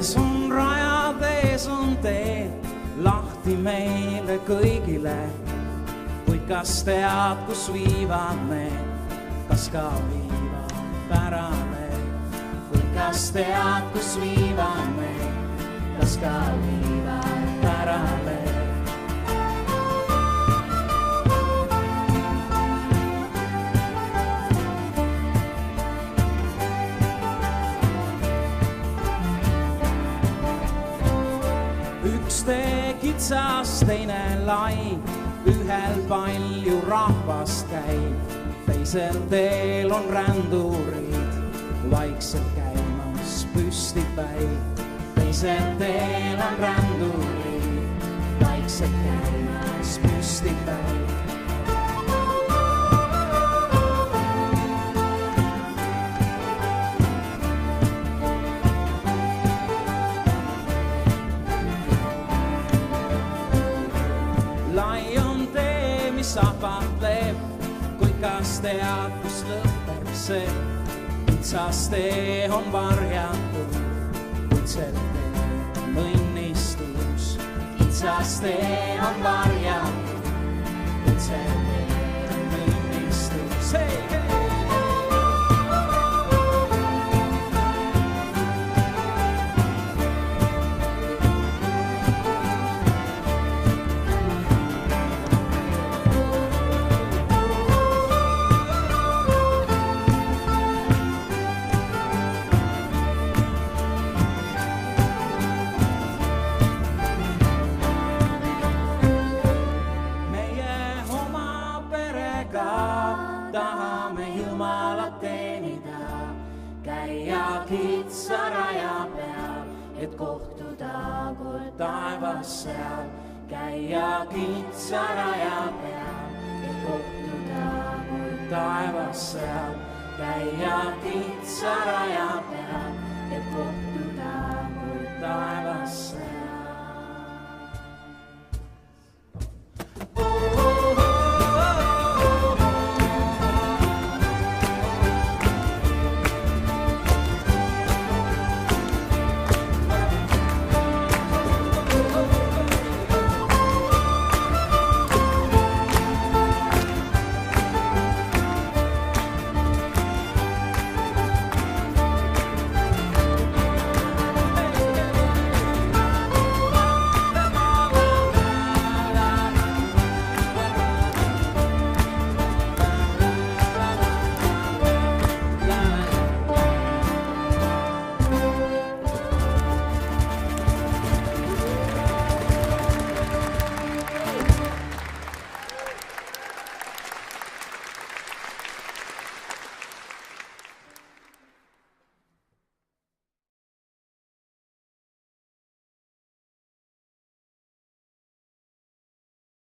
ees on rajad, ees on tee, lahti meile kõigile. Kuid kas tead, kus viivad need, kas ka viivad pärale? Kuid kas tead, kus viivad need, kas ka viivad pärale? Üks tee kitsas, teine lai, ühel palju rahvast käib, teisel teel on rändurid, vaikselt käimas püstipäi. Teisel teel on rändurid, vaikselt käimas püstipäi. Lai on tee, mis ahvatleb, kuid kas tead, kus lõpeb see? Kitsas tee on varjatud, kuid sel teel on õnnistus. Kitsas tee on varjatud, kuid sel teel on õnnistus. Hei, hei! Tahame Jumalat teenida, käia kitsa raja peal, et kohtuda kord taevas seal. Käia kitsa raja peal, et kohtuda kord taevas seal. Käia kitsa raja peal, et kohtuda kord taevas seal.